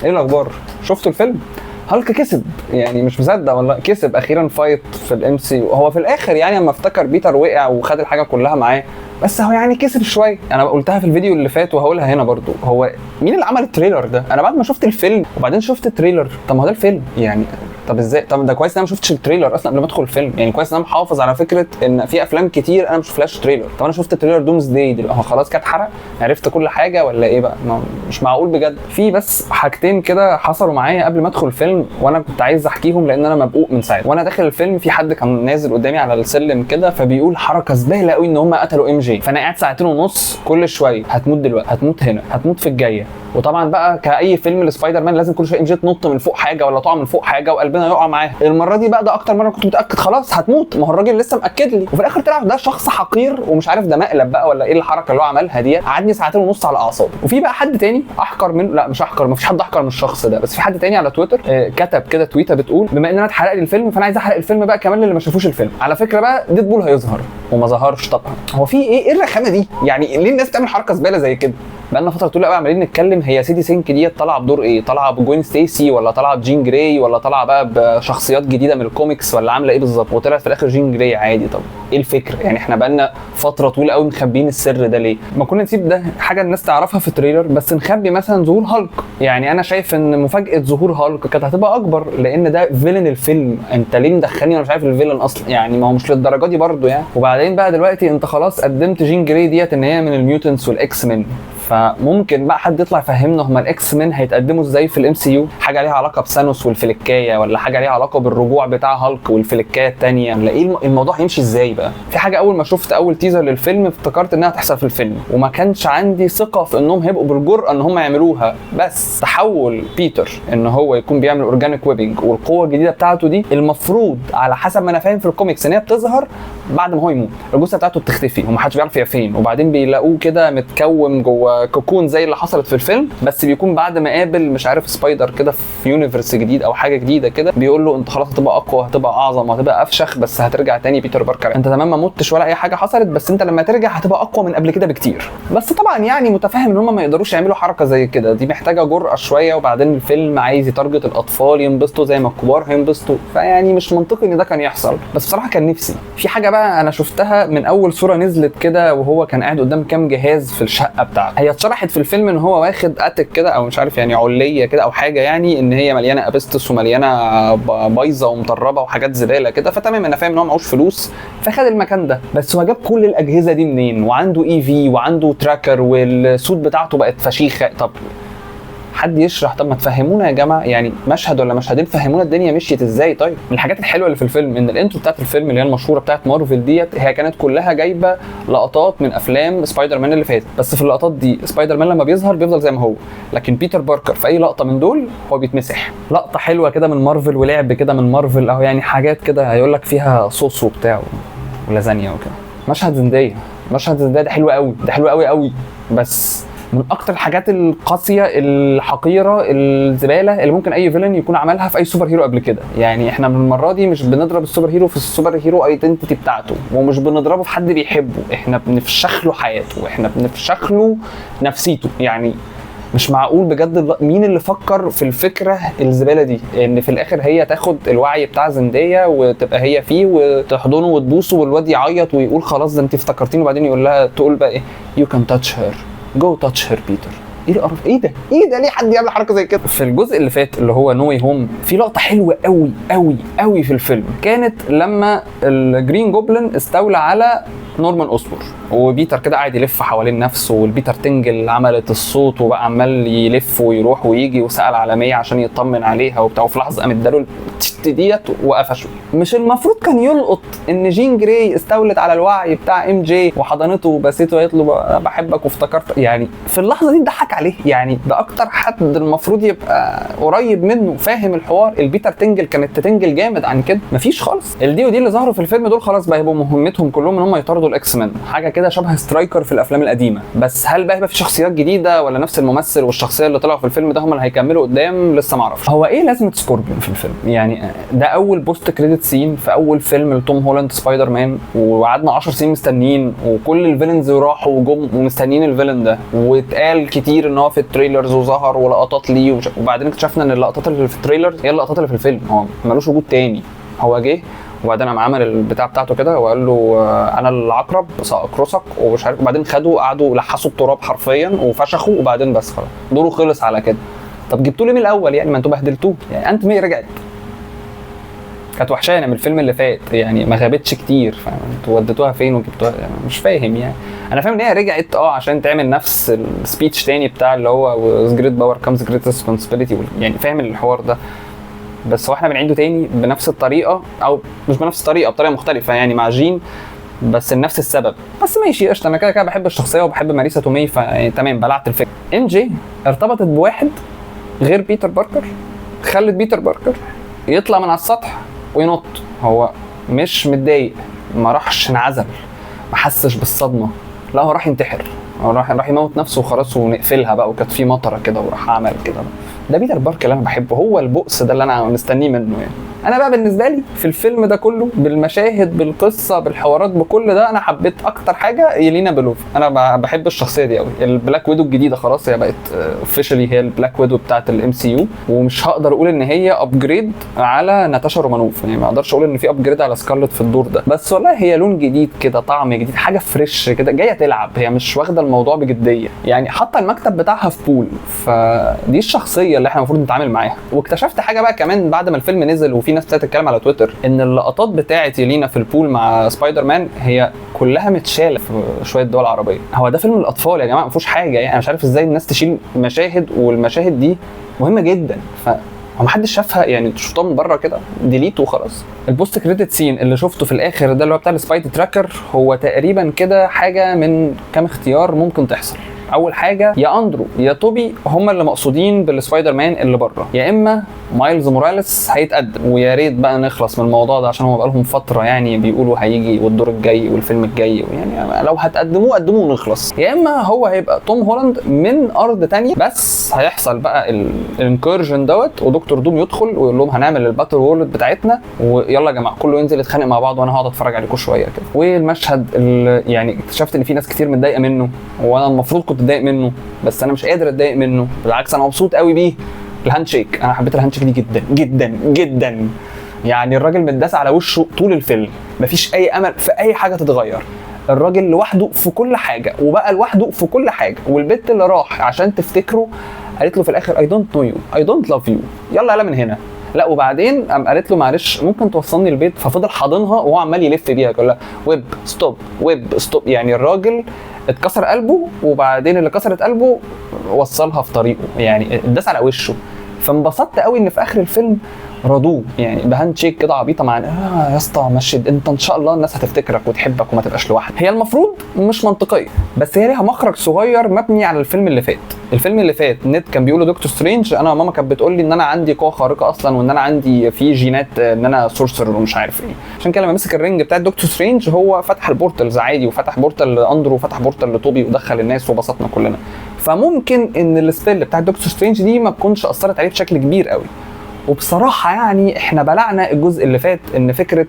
ايه الاخبار؟ شفتوا الفيلم؟ هالك كسب، يعني مش مصدق والله، كسب اخيرا فايت في الام سي. هو في الاخر يعني اما افتكر بيتر وقع وخد الحاجه كلها معاه، بس هو يعني كسب شويه. انا قلتها في الفيديو اللي فات وهقولها هنا برضو، هو مين اللي عمل التريلر ده؟ انا بعد ما شفت الفيلم وبعدين شفت التريلر، طب ما هو ده الفيلم يعني. طب ازاي؟ طب ده كويس ان انا ما شفتش التريلر اصلا قبل ما ادخل الفيلم، يعني كويس ان انا محافظ على فكره ان في افلام كتير انا ما شفتلهاش تريلر. طب انا شفت التريلر دومز داي دلوقتي، هو خلاص كده اتحرق، عرفت كل حاجه ولا ايه بقى؟ مش معقول بجد. في بس حاجتين كده حصلوا معايا قبل ما ادخل الفيلم وانا كنت عايز احكيهم لان انا مبقوق من ساعتها. وانا داخل الفيلم في حد كان نازل قدامي على السلم كده فبيقول حركه زباله قوي ان هم قتلوا ام جي، فانا قاعد ساعتين ونص كل شويه هتموت دلوقتي، هتموت هنا، هتموت في الجايه. وطبعا بقى كاي فيلم لسبايدر مان لازم كل شويه ام جي تنط من فوق حاجه ولا تقع من فوق حاجه وقلبنا يقع معاها. المره دي بقى ده اكتر مره كنت متاكد خلاص هتموت، ما هو الراجل لسه مأكد لي، وفي الاخر طلع ده شخص حقير ومش عارف ده مقلب بقى ولا ايه الحركه اللي هو عملها دي. قعدني ساعتين ونص على اعصابي. وفي بقى حد تاني احقر منه، لا مش احقر، مفيش حد احقر من الشخص ده، بس في حد تاني على تويتر كتب كده تويته بتقول بما ان انا اتحرق لي الفيلم فانا عايز احرق الفيلم بقى كمان للي ما شافوش الفيلم. على فكره بقى ديدبول هيظهر وما ظهرش طبعا. هو في ايه الرخامه دي؟ يعني ليه الناس تعمل حركه زباله زي كده؟ بقالنا فتره طويله قوي عمالين نتكلم هي سيدي سينك ديت طالعه بدور ايه؟ طالعه بجوين ستيسي ولا طالعه بجين جراي ولا طالعه بقى بشخصيات جديده من الكوميكس ولا عامله ايه بالظبط؟ وطلعت في الاخر جين جراي عادي. طب ايه الفكره؟ يعني احنا بقالنا فتره طويله قوي مخبيين السر ده ليه؟ ما كنا نسيب ده حاجه الناس تعرفها في التريلر بس نخبي مثلا ظهور هالك. يعني انا شايف ان مفاجاه ظهور هالك كانت هتبقى اكبر لان ده فيلن الفيلم، انت ليه مدخلني وانا مش عارف الفيلن اصلا؟ يعني ما هو مش للدرجه دي برده يعني. وبعدين بقى دلوقتي انت خلاص قدمت جين جراي ديت ان هي من الميوتنتس والاكس مان، فممكن بقى حد يطلع يفهمنا هما الاكس مان هيتقدموا ازاي في الام سي يو، حاجه ليها علاقه بسانوس والفلكايه ولا حاجه ليها علاقه بالرجوع بتاع هالك والفلكايه الثانيه ولا ايه الموضوع هيمشي ازاي بقى؟ في حاجه اول ما شفت اول تيزر للفيلم افتكرت انها هتحصل في الفيلم وما كانش عندي ثقه في انهم هيبقوا بالجرأه ان هم يعملوها، بس تحول بيتر ان هو يكون بيعمل اورجانيك ويبنج والقوه الجديده بتاعته دي المفروض على حسب ما انا فاهم في الكوميكس ان هي بتظهر بعد ما هو يموت، الجثه بتاعته بتختفي ومحدش بيعرف هي فين، وبعدين بيلاقوه كده متكوم جوه كوكون زي اللي حصلت في الفيلم، بس بيكون بعد ما قابل مش عارف سبايدر كده في يونيفرس جديد او حاجه جديده كده بيقول له انت خلاص هتبقى اقوى، هتبقى اعظم، هتبقى افشخ، بس هترجع تاني بيتر باركر، انت تمام ما متش ولا اي حاجه حصلت، بس انت لما ترجع هتبقى اقوى من قبل كده بكتير. بس طبعا يعني متفاهم ان هم ما يقدروش يعملوا حركه زي كده، دي محتاجه جرأه شويه، وبعدين الفيلم عايز يتارجت الاطفال ينبسطوا زي ما الكبار هينبسطوا، فيعني مش منطقي ان ده كان يحصل. بس بصراحه كان نفسي في حاجه بقى انا شفتها من اول صوره نزلت كده وهو كان قاعد قدام كام جهاز في الشقه بتاعته، هي اتشرحت في الفيلم ان هو واخد اتك كده او مش عارف يعني عليه كده او حاجه، يعني ان هي مليانه ابستس ومليانه بايظه ومطربه وحاجات زباله كده، فتمام انا فاهم ان هو معهوش فلوس فخد المكان ده. بس هو جاب كل الاجهزه دي منين؟ وعنده اي في وعنده تراكر والسوت بتاعته بقت فشيخه. طب حد يشرح، طب ما تفهمونا يا جماعه، يعني مشهد ولا مشهدين فهمونا الدنيا مشيت ازاي. طيب من الحاجات الحلوه اللي في الفيلم ان الانترو بتاعت الفيلم اللي هي المشهوره بتاعت مارفل ديت هي كانت كلها جايبه لقطات من افلام سبايدر مان اللي فاتت، بس في اللقطات دي سبايدر مان لما بيظهر بيفضل زي ما هو، لكن بيتر باركر في اي لقطه من دول هو بيتمسح. لقطه حلوه كده من مارفل ولعب كده من مارفل اهو، يعني حاجات كده هيقول لك فيها صوص وبتاع ولازانيا وكده. مشهد زندية ده حلو قوي، ده حلو قوي قوي، بس من اكتر الحاجات القاسيه الحقيره الزباله اللي ممكن اي فيلن يكون عملها في اي سوبر هيرو قبل كده. يعني احنا من المره دي مش بنضرب السوبر هيرو في السوبر هيرو ايدنتيتي بتاعته، ومش بنضربه في حد بيحبه، احنا بنفشخ له حياته، احنا بنفشخ له نفسيته. يعني مش معقول بجد مين اللي فكر في الفكره الزباله دي ان في الاخر هي تاخد الوعي بتاع زندية وتبقى هي فيه وتحضنه وتبوسه والواد يعيط ويقول خلاص ده انت افتكرتيني، وبعدين يقول لها تقول بقى ايه you can touch her go touch her بيتر. ايه القرف؟ ايه ده ليه حد يعمل حركه زي كده؟ في الجزء اللي فات اللي هو نو واي هوم في لقطه حلوه قوي قوي قوي في الفيلم، كانت لما الجرين جوبلin استولى على نورمان اوسبور وبيتر كده قاعد يلف حوالين نفسه، والبيتر تنجل عملت الصوت وبقى عمال يلف ويروح ويجي وسأل على مية عشان يطمن عليها وبتاع، وفي لحظه قام اداله ديت وقفشه. مش المفروض كان يلقط ان جين جراي استولت على الوعي بتاع ام جي وحضنته وبسيته وقالت له انا بحبك وافتكرت؟ يعني في اللحظه دي ضحك عليه، يعني ده اكتر حد المفروض يبقى قريب منه فاهم الحوار. البيتر تنجل كانت تنجل جامد عن كده، مفيش خالص. الدي ودي اللي ظهروا في الفيلم دول خلاص بقى يبقوا مهمتهم كلهم ان هم يطاردوا الاكس مان، حاجه كده شبه سترايكر في الافلام القديمه. بس هل بقى يبقى في شخصيات جديده ولا نفس الممثل والشخصيه اللي طلعوا في الفيلم ده هم اللي هيكملوا قدام؟ لسه ما اعرفش. هو ايه لازمه سكوربيون في الفيلم؟ يعني ده اول بوست كريدت سين في اول فيلم لتوم هولاند سبايدر مان، وقعدنا 10 سنين مستنيين، وكل الفيلنز راحوا وجم ومستنيين الفيلن ده، واتقال كتير ان هو في التريلرز وظهر ولقطات ليه وبعدين اكتشفنا ان اللقطات اللي في التريلر هي اللقطات اللي في الفيلم، هو ملوش وجود تاني. هو جه وبعدين قام عمل البتاع بتاعته كده وقال له انا العقرب ساقرصك ومش عارف، وبعدين خدوا قعدوا لحسوا التراب حرفيا وفشخوا، وبعدين بس خلاص دوره خلص على كده. طب جبتوه ليه من الاول يعني؟ ما انتوا بهدلتوه يعني. انت مي رجعت كانت وحشانه من الفيلم اللي فات يعني، ما غابتش كتير، فانتوا وديتوها فين وجبتوها يعني؟ مش فاهم يعني. انا فاهم ان هي رجعت عشان تعمل نفس السبيتش تاني بتاع اللي هو with great power comes great responsibility يعني، فاهم الحوار ده. بس هو احنا بنعيده تاني بنفس الطريقه، او مش بنفس الطريقه، بطريقه مختلفه يعني مع جين، بس لنفس السبب. بس ماشي قشطه، انا كده كده بحب الشخصيه وبحب ماريسا تومي، فتمام بلعت الفكره. ام جي ارتبطت بواحد غير بيتر باركر، خلت بيتر باركر يطلع من على السطح وينط. هو مش متضايق، ما راحش انعزل، ما حسش بالصدمه، لا هو راح ينتحر، هو راح يموت نفسه وخلاص ونقفلها بقى، وكانت في مطره كده وراح عمل كده. ده بيتر باركر اللي انا بحبه، هو البؤس ده اللي انا مستنيه منه يعني. انا بقى بالنسبه لي في الفيلم ده كله بالمشاهد بالقصه بالحوارات بكل ده، انا حبيت اكتر حاجه يلينا بلوف. انا بحب الشخصيه دي قوي. البلاك ويدو الجديده خلاص هي بقت اوفيشالي هي البلاك ويدو بتاعه الام سي يو، ومش هقدر اقول ان هي ابجريد على ناتاشا رومانوف يعني، ما اقدرش اقول ان في ابجريد على سكارلت في الدور ده، بس والله هي لون جديد كده، طعم جديد، حاجه فريش كده جايه تلعب، هي مش واخده الموضوع بجديه يعني. حاطه المكتب بتاعها في بول، فدي الشخصيه اللي احنا المفروض نتعامل معاها. واكتشفت حاجه بقى كمان بعد ما الفيلم نزل وفي ناس ابتدت تتكلم على تويتر، ان اللقطات بتاعه يلينا في البول مع سبايدر مان هي كلها متشاله في شويه دول عربيه. هو ده فيلم الاطفال يا جماعه، ما فيهوش حاجه يعني. انا مش عارف ازاي الناس تشيل مشاهد، والمشاهد دي مهمه جدا، محدش شافها يعني، شفتها من بره كده ديليت وخلاص. البوست كريدت سين اللي شفته في الاخر ده اللي هو بتاع السبايدي تراكر، هو تقريبا كده حاجه من كام اختيار ممكن تحصل. اول حاجه يا اندرو يا توبي هم اللي مقصودين بالسبايدر مان اللي بره، يا اما مايلز موراليس هيتقدم، ويا ريت بقى نخلص من الموضوع ده عشان هو بقالهم فتره يعني بيقولوا هيجي والدور الجاي والفيلم الجاي يعني، لو هتقدموه قدموه ونخلص. يا اما هو هيبقى توم هولاند من ارض تانية، بس هيحصل بقى الانكورجن دوت ودكتور دوم يدخل ويقول لهم هنعمل الباتل وورلد بتاعتنا ويلا يا جماعه كله ينزل يتخانق مع بعض وانا هقعد اتفرج عليكم شويه كده. والمشهد يعني اكتشفت ان في ناس كتير متضايقه منه، وانا المفروض كنت اتضايق منه بس انا مش قادر اتضايق منه، بالعكس انا مبسوط قوي بيه. الهاند شيك، انا حبيت الهاند شيك دي جدا جدا جدا يعني. الراجل متداس على وشه طول الفيلم، مفيش اي امل في اي حاجه تتغير، الراجل لوحده في كل حاجه وبقى لوحده في كل حاجه. والبنت اللي راح عشان تفتكره قالت له في الاخر I don't know you I don't love you، يلا يلا من هنا. لا وبعدين قالت له معلش ممكن توصلني البيت، ففضل حاضنها وهو عمال يلف بيها يقول لها ويب ستوب ويب ستوب. يعني الراجل اتكسر قلبه، وبعدين اللي كسرت قلبه وصلها في طريقه يعني، اتداس على وشه. فانبسطت قوي ان في اخر الفيلم رضوه يعني بهاند شيك كده عبيطه مع يا اسطى مشيت انت ان شاء الله الناس هتفتكرك وتحبك وما تبقاش لوحدك. هي المفروض مش منطقيه، بس هي ليها مخرج صغير مبني على الفيلم اللي فات. الفيلم اللي فات نيد كان بيقول دكتور سترينج انا وماما كانت بتقول لي ان انا عندي قوه خارقه اصلا، وان انا عندي في جينات ان انا سورسر ومش عارف ايه. عشان كده لما مسك الرينج بتاع دكتور سترينج هو فتح البورتلز عادي، وفتح بورتل لاندرو وفتح بورتل لتوبي ودخل الناس وبسطنا كلنا. فممكن ان السبيل بتاع دكتور سترينج دي ما تكونش اثرت عليه بشكل كبير قوي. وبصراحه يعني احنا بلعنا الجزء اللي فات ان فكره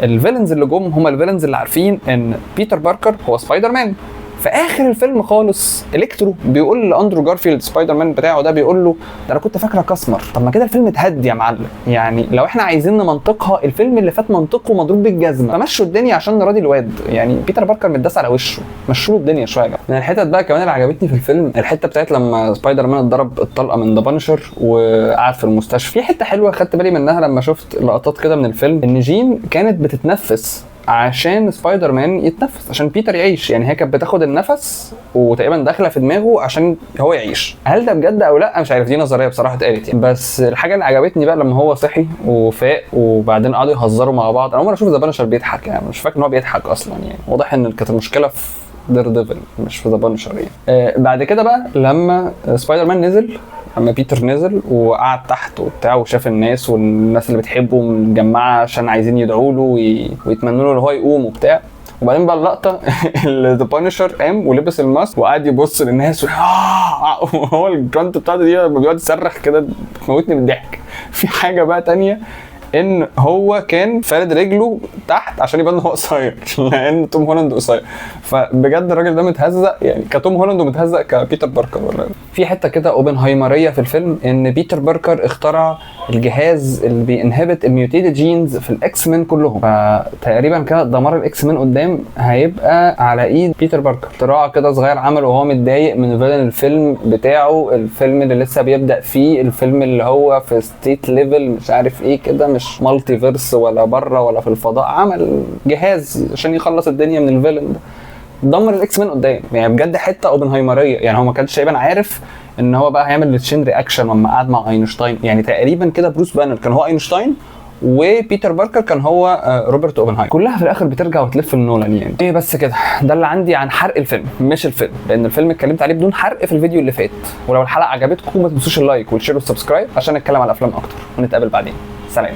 الفيلنز اللي جم هم الفيلنز اللي عارفين ان بيتر باركر هو سبايدر مان. في اخر الفيلم خالص الكترو بيقول لاندرو جارفيلد سبايدر مان بتاعه ده، بيقول له ده انا كنت فاكرك اسمر. طب ما كده الفيلم اتهدي يا معلم يعني. لو احنا عايزين نمنطقها الفيلم اللي فات منطقه مضروب بالجزمه، فمشوا الدنيا عشان نراضي الواد يعني. بيتر باركر متداس على وشه، مشوا له الدنيا شويه يا جماعه. من الحتت بقى كمان اللي عجبتني في الفيلم الحته بتاعت لما سبايدر مان اتضرب الطلقه من ذا بانشر وقعد في المستشفى. في حته حلوه خدت بالي منها لما شفت لقطات كده من الفيلم، ان جين كانت بتتنفس عشان سبايدر مان يتنفس، عشان بيتر يعيش يعني. هي كانت بتاخد النفس وتقريبا داخله في دماغه عشان هو يعيش. هل ده بجد او لا مش عارف، دي نظريه بصراحه اتقالت يعني. بس الحاجه اللي عجبتني بقى لما هو صحي وفاق وبعدين قعدوا يهزروا مع بعض. انا عمري اشوف ذا بانشر بيضحك يعني، مش فاكر ان هو بيضحك اصلا يعني. واضح ان كانت المشكله في دير ديفل مش في ذا بانشر يعني. بعد كده بقى لما سبايدر مان نزل، اما بيتر نزل وقعد تحت وبتاع وشاف الناس والناس اللي بتحبه متجمعه عشان عايزين يدعوا له ويتمنوا له ان هو يقوم وبتاع، وبعدين بقى اللقطه اللي ذا بانشر قام ولبس الماسك وقعد يبص للناس وهو الجرانت بتاعته دي لما بيقعد يصرخ كده بتموتني بالضحك. في حاجه بقى تانية ان هو كان فارد رجله تحت عشان يبان ان هو قصير لان توم هولاند قصير. فبجد الراجل ده متهزق يعني كتوم هولاند ومتهزق كبيتر باركر. ولا في حته كده اوبنهايمريه في الفيلم ان بيتر باركر اخترع الجهاز اللي بينهبت الميوتيتد جينز في الاكس مان كلهم، فتقريبا كده دمار الاكس مان قدام هيبقى على ايد بيتر باركر. اختراع كده صغير عمله وهو متضايق من فيلن الفيلم بتاعه، الفيلم اللي لسه بيبدا فيه، الفيلم اللي هو في ستيت ليفل مش عارف ايه كده، مش مالتي فيرس ولا بره ولا في الفضاء، عمل جهاز عشان يخلص الدنيا من الفيلن ده. دمر الاكس مان قدام، يعني بجد حته اوبنهايمريه. يعني هو ما كانش تقريبا عارف ان هو بقى هيعمل التشين رياكشن لما قعد مع اينشتاين. يعني تقريبا كده بروس بانر كان هو اينشتاين وبيتر باركر كان هو روبرت اوبنهايمر. كلها في الاخر بترجع وتلف لنولان. يعني ايه بس كده، ده اللي عندي عن حرق الفيلم مش الفيلم، لان الفيلم اتكلمت عليه بدون حرق في الفيديو اللي فات. ولو الحلقه عجبتكم ما تنسوش اللايك والشير والسبسكرايب عشان نتكلم على الافلام اكتر، ونتقابل بعدين. سلام.